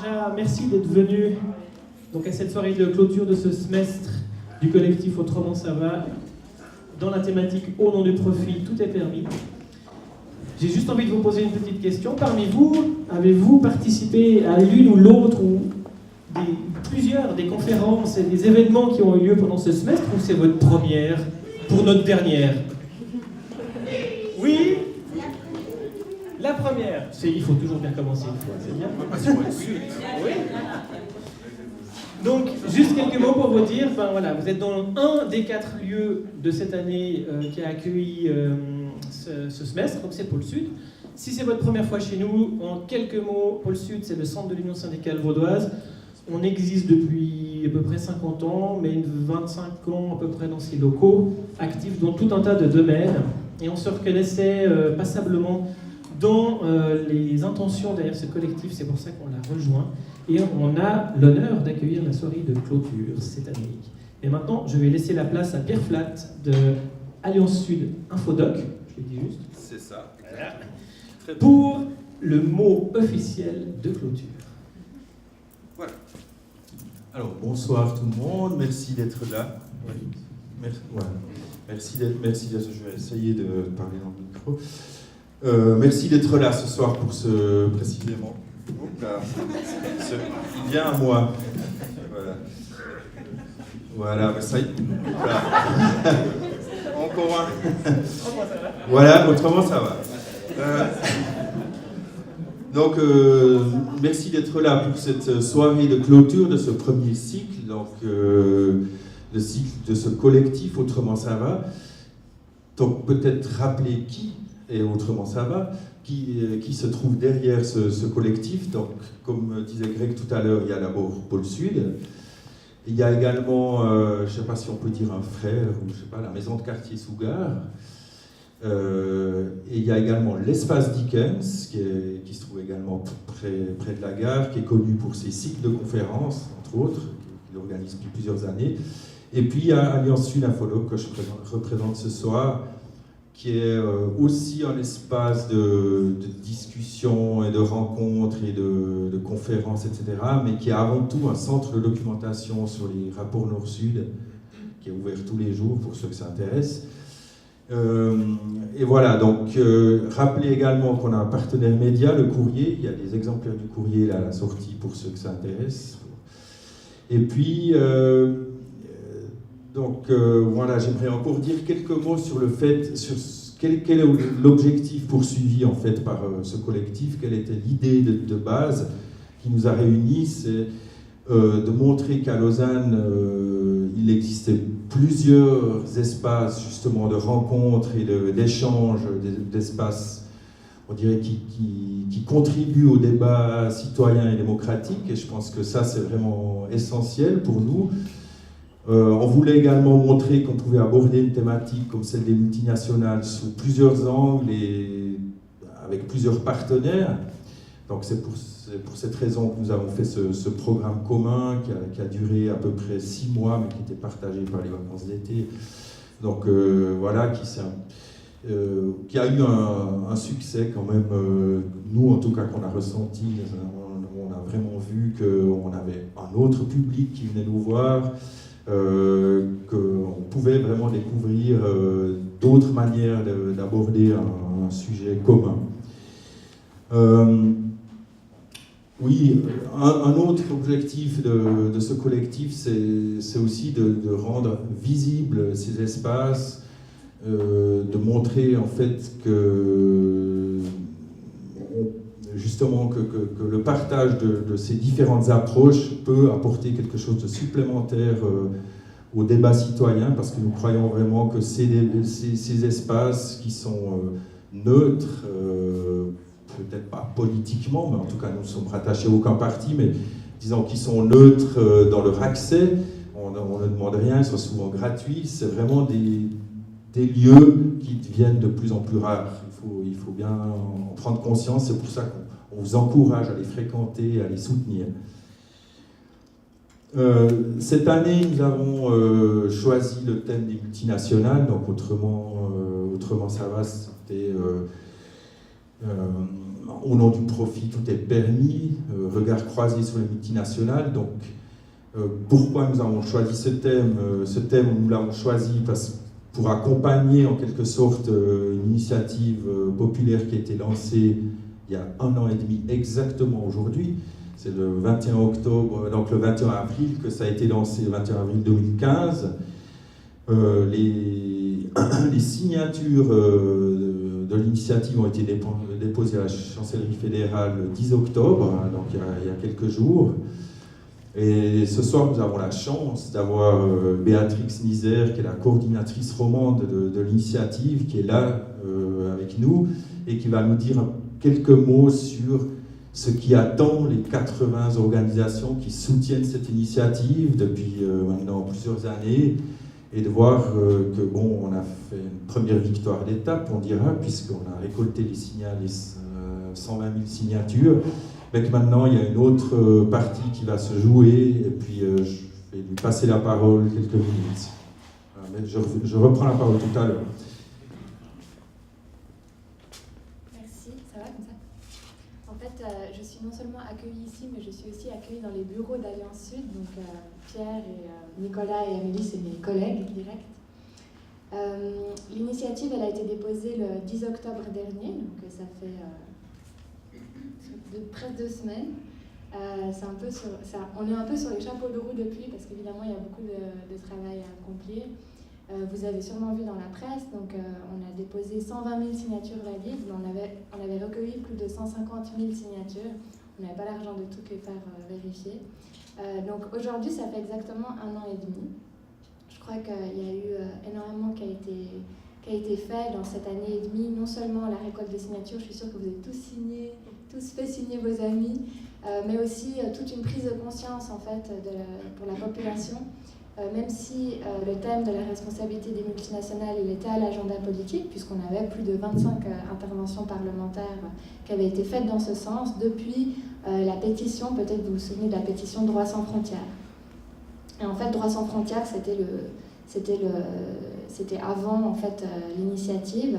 déjà, merci d'être venu donc, à cette soirée de clôture de ce semestre du collectif Autrement ça va, dans la thématique Au nom du profit, tout est permis. J'ai juste envie de vous poser une petite question. Parmi vous, avez-vous participé à l'une ou l'autre ou plusieurs des conférences et des événements qui ont eu lieu pendant ce semestre, ou c'est votre première pour notre dernière? Oui? La première. Il faut toujours bien commencer une fois, c'est bien. Oui. Donc, juste quelques mots pour vous dire, voilà, vous êtes dans un des 4 lieux de cette année qui a accueilli ce semestre, donc c'est Pôle Sud. Si c'est votre première fois chez nous, en quelques mots, Pôle Sud, c'est le centre de l'Union syndicale vaudoise. On existe depuis à peu près 50 ans, mais 25 ans à peu près dans ces locaux, actifs dans tout un tas de domaines. Et on se reconnaissait passablement dans les intentions derrière ce collectif, c'est pour ça qu'on l'a rejoint. Et on a l'honneur d'accueillir la soirée de clôture cette année. Et maintenant, je vais laisser la place à Pierre Flat de Alliance Sud Infodoc, je le dis juste. C'est ça, exactement. Pour le mot officiel de clôture. Voilà. Alors, bonsoir tout le monde, merci d'être là. Merci d'être, je vais essayer de parler dans le micro. Merci d'être là ce soir pour ce précisément. Il vient à moi. Voilà, mais ça y est. Voilà. Encore un. Voilà, autrement ça va. Donc, merci d'être là pour cette soirée de clôture de ce premier cycle, donc le cycle de ce collectif Autrement ça va. Donc, peut-être rappeler qui est Autrement ça va, qui se trouve derrière ce collectif. Donc, comme disait Greg tout à l'heure, il y a d'abord Pôle Sud. Il y a également, je ne sais pas si on peut dire un frère, ou je sais pas, la maison de quartier Sougar. Et il y a également l'Espace Dickens, qui se trouve également près de la gare, qui est connu pour ses cycles de conférences, entre autres, qu'il organise depuis plusieurs années. Et puis il y a Alliance Sud Infodoc, que je représente ce soir, qui est aussi un espace de discussion et de rencontres et de conférences, etc., mais qui est avant tout un centre de documentation sur les rapports Nord-Sud, qui est ouvert tous les jours pour ceux que ça intéresse. Et voilà, donc rappelez également qu'on a un partenaire média, le Courrier. Il y a des exemplaires du Courrier là, à la sortie pour ceux que ça intéresse. Et puis, voilà, j'aimerais encore dire quelques mots sur le fait, sur quel est l'objectif poursuivi en fait par ce collectif, quelle était l'idée de base qui nous a réunis, c'est de montrer qu'à Lausanne, il existait plusieurs espaces justement de rencontres et d'échanges, d'espaces, on dirait, qui contribuent au débat citoyen et démocratique, et je pense que ça c'est vraiment essentiel pour nous. On voulait également montrer qu'on pouvait aborder une thématique comme celle des multinationales sous plusieurs angles et avec plusieurs partenaires. Donc c'est pour cette raison que nous avons fait ce programme commun qui a duré à peu près 6 mois, mais qui était partagé par les vacances d'été. Donc voilà, qui a eu un succès quand même, nous en tout cas qu'on a ressenti. On a vraiment vu qu'on avait un autre public qui venait nous voir, qu'on pouvait vraiment découvrir d'autres manières d'aborder un sujet commun. Oui, un autre objectif de ce collectif, c'est aussi de rendre visibles ces espaces, de montrer en fait que justement que le partage de ces différentes approches peut apporter quelque chose de supplémentaire au débat citoyen, parce que nous croyons vraiment que ces espaces qui sont neutres, peut-être pas politiquement, mais en tout cas nous ne sommes rattachés à aucun parti, mais disons qu'ils sont neutres dans leur accès, on ne demande rien, ils sont souvent gratuits, c'est vraiment des lieux qui deviennent de plus en plus rares. Il faut bien en prendre conscience, c'est pour ça qu'on vous encourage à les fréquenter, à les soutenir. Cette année, nous avons choisi le thème des multinationales, donc autrement ça va, c'était au nom du profit, tout est permis, regard croisé sur les multinationales. Donc, pourquoi nous avons choisi ce thème? Ce thème, nous l'avons choisi pour accompagner en quelque sorte une initiative populaire qui a été lancée il y a 1 an et demi exactement aujourd'hui. C'est le 21 octobre, donc le 21 avril que ça a été lancé, le 21 avril 2015. Les signatures de l'initiative ont été déposées à la chancellerie fédérale le 10 octobre, hein, donc il y a quelques jours. Et ce soir, nous avons la chance d'avoir Béatrix Nizer, qui est la coordinatrice romande de l'initiative, qui est là avec nous et qui va nous dire quelques mots sur ce qui attend les 80 organisations qui soutiennent cette initiative depuis maintenant plusieurs années, et de voir que bon, on a fait une première victoire d'étape, on dira, puisqu'on a récolté les 120 000 signatures, mais que maintenant il y a une autre partie qui va se jouer, et puis je vais lui passer la parole quelques minutes. Mais je reprends la parole tout à l'heure. Merci, ça va comme ça? En fait, je suis non seulement accueillie ici, mais je suis aussi accueillie dans les bureaux d'Alliance Sud. Donc Pierre et Nicolas et Amélie, c'est mes collègues directs. L'initiative, elle a été déposée le 10 octobre dernier, donc ça fait presque 2 semaines. On est un peu sur les chapeaux de roue depuis, parce qu'évidemment, il y a beaucoup de travail à accomplir. Vous avez sûrement vu dans la presse, donc on a déposé 120 000 signatures valides, mais on avait recueilli plus de 150 000 signatures. On n'avait pas l'argent de toutes les faire vérifier. Donc aujourd'hui, ça fait exactement 1 an et demi. Je crois qu'il y a eu énormément qui a été fait dans cette année et demie. Non seulement la récolte de signatures, je suis sûre que vous avez tous fait signer vos amis, mais aussi toute une prise de conscience en fait pour la population. Même si le thème de la responsabilité des multinationales il était à l'agenda politique, puisqu'on avait plus de 25 interventions parlementaires qui avaient été faites dans ce sens depuis la pétition, peut-être vous vous souvenez de la pétition Droits sans frontières. Et en fait, Droits sans frontières, c'était avant en fait l'initiative.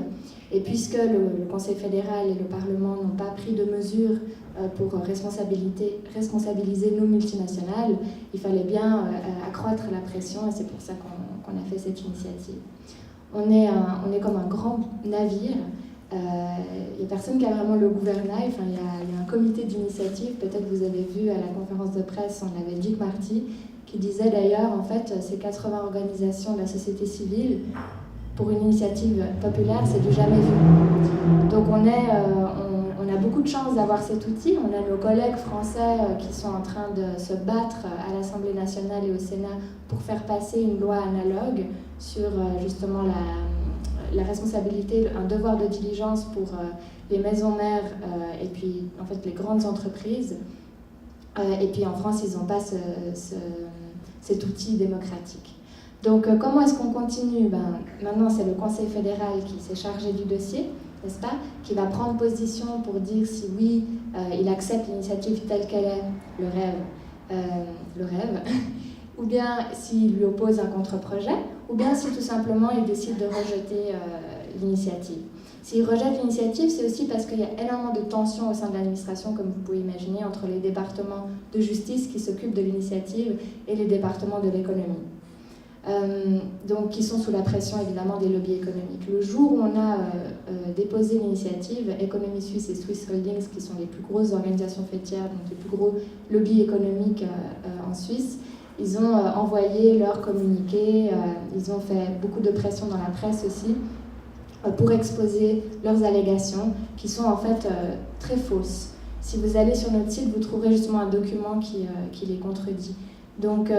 Et puisque le Conseil fédéral et le Parlement n'ont pas pris de mesures pour responsabiliser nos multinationales, il fallait bien accroître la pression, et c'est pour ça qu'on a fait cette initiative. On est comme un grand navire. Il n'y a personne qui a vraiment le gouvernail. Enfin, il y a un comité d'initiative. Peut-être vous avez vu à la conférence de presse, on avait Dick Marty, qui disait d'ailleurs, en fait, ces 80 organisations de la société civile, pour une initiative populaire, c'est du jamais vu. Donc on a beaucoup de chance d'avoir cet outil. On a nos collègues français qui sont en train de se battre à l'Assemblée nationale et au Sénat pour faire passer une loi analogue sur justement la responsabilité, un devoir de diligence pour les maisons mères et puis en fait les grandes entreprises. Et puis en France, ils n'ont pas cet outil démocratique. Donc comment est-ce qu'on continue? Maintenant, c'est le Conseil fédéral qui s'est chargé du dossier, n'est-ce pas, qui va prendre position pour dire si oui, il accepte l'initiative telle qu'elle est, le rêve, ou bien s'il lui oppose un contre-projet, ou bien si tout simplement il décide de rejeter l'initiative. S'il rejette l'initiative, c'est aussi parce qu'il y a énormément de tensions au sein de l'administration, comme vous pouvez imaginer, entre les départements de justice qui s'occupent de l'initiative et les départements de l'économie. Donc qui sont sous la pression évidemment des lobbies économiques. Le jour où on a déposé l'initiative, Économie Suisse et Swiss Holdings, qui sont les plus grosses organisations faîtières, donc les plus gros lobbies économiques en Suisse, ils ont envoyé leur communiqué, ils ont fait beaucoup de pression dans la presse aussi, pour exposer leurs allégations, qui sont en fait très fausses. Si vous allez sur notre site, vous trouverez justement un document qui les contredit. Donc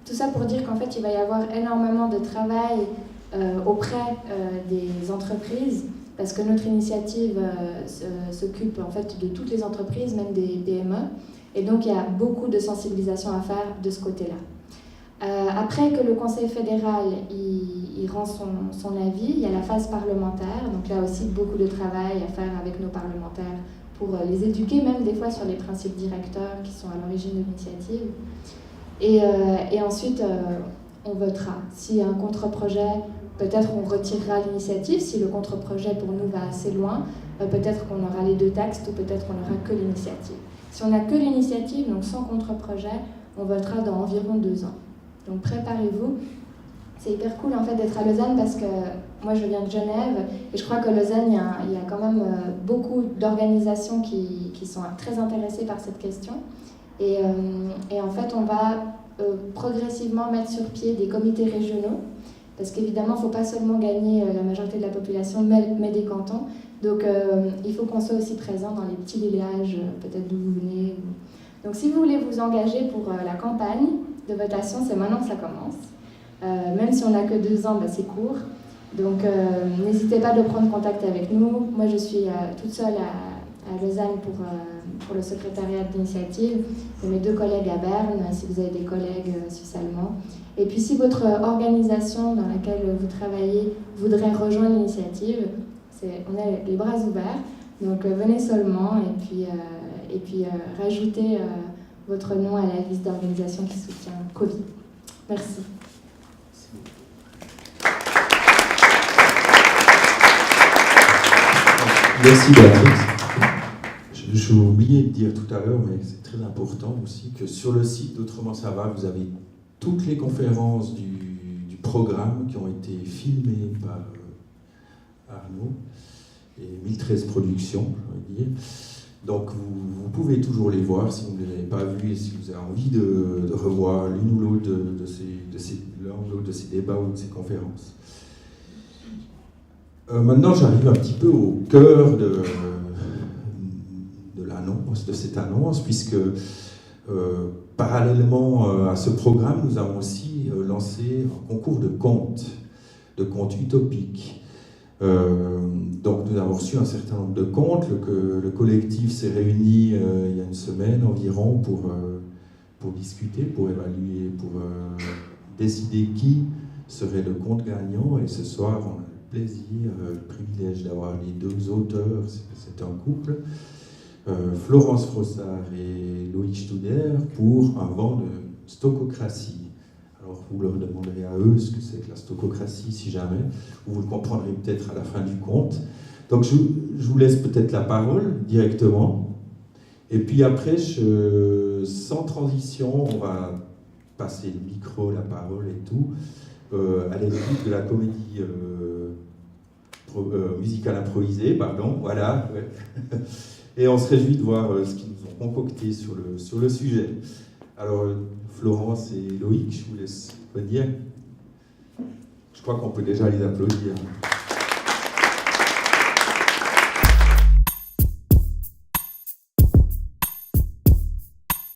tout ça pour dire qu'en fait, il va y avoir énormément de travail auprès des entreprises, parce que notre initiative s'occupe en fait de toutes les entreprises, même des PME, et donc il y a beaucoup de sensibilisation à faire de ce côté-là. Après que le Conseil fédéral il rend son avis, il y a la phase parlementaire, donc là aussi beaucoup de travail à faire avec nos parlementaires pour les éduquer, même des fois sur les principes directeurs qui sont à l'origine de l'initiative. Et ensuite, on votera. S'il y a un contre-projet, peut-être on retirera l'initiative. Si le contre-projet pour nous va assez loin, peut-être qu'on aura les 2 textes ou peut-être qu'on n'aura que l'initiative. Si on n'a que l'initiative, donc sans contre-projet, on votera dans environ 2 ans. Donc préparez-vous. C'est hyper cool en fait d'être à Lausanne parce que moi je viens de Genève et je crois que Lausanne, il y a quand même beaucoup d'organisations qui sont très intéressées par cette question. Et en fait, on va progressivement mettre sur pied des comités régionaux parce qu'évidemment, il ne faut pas seulement gagner la majorité de la population, mais des cantons. Donc il faut qu'on soit aussi présent dans les petits villages, peut-être d'où vous venez. Donc si vous voulez vous engager pour la campagne de votation, c'est maintenant que ça commence. Même si on n'a que 2 ans, c'est court. Donc n'hésitez pas de prendre contact avec nous. Moi je suis toute seule à Lausanne pour le secrétariat d'initiative. Et mes 2 collègues à Berne, si vous avez des collègues suisses-allemands. Et puis si votre organisation dans laquelle vous travaillez voudrait rejoindre l'initiative, on a les bras ouverts. Donc venez seulement et puis rajoutez votre nom à la liste d'organisations qui soutient Covid. Merci. Merci Béatrice. J'ai oublié de dire tout à l'heure, mais c'est très important aussi, que sur le site d'Autrement ça va, vous avez toutes les conférences du programme qui ont été filmées par Arnaud et 1013 Productions, je veux dire. Donc vous pouvez toujours les voir si vous ne les avez pas vus et si vous avez envie de revoir l'une ou l'autre de ces débats ou de ces conférences. Maintenant, j'arrive un petit peu au cœur de l'annonce, de cette annonce, puisque parallèlement à ce programme, nous avons aussi lancé un concours de contes utopiques. Donc nous avons reçu un certain nombre de contes. Le collectif s'est réuni il y a une semaine environ pour discuter, pour évaluer, pour décider qui serait le conte gagnant. Et ce soir, on a le plaisir, le privilège d'avoir les 2 auteurs, c'est un couple, Florence Frossard et Loïc Studer, pour un vent de stochocratie. Alors vous leur demanderez à eux ce que c'est que la stochocratie, si jamais, ou vous le comprendrez peut-être à la fin du conte. Donc je vous laisse peut-être la parole directement, et puis après, sans transition, on va passer le micro, la parole et tout, à l'équipe de la comédie musicale improvisée, pardon, voilà. Ouais. Et on se réjouit de voir ce qu'ils nous ont concocté sur le sujet. Alors, Florence et Loïc, je vous laisse dire. Je crois qu'on peut déjà les applaudir.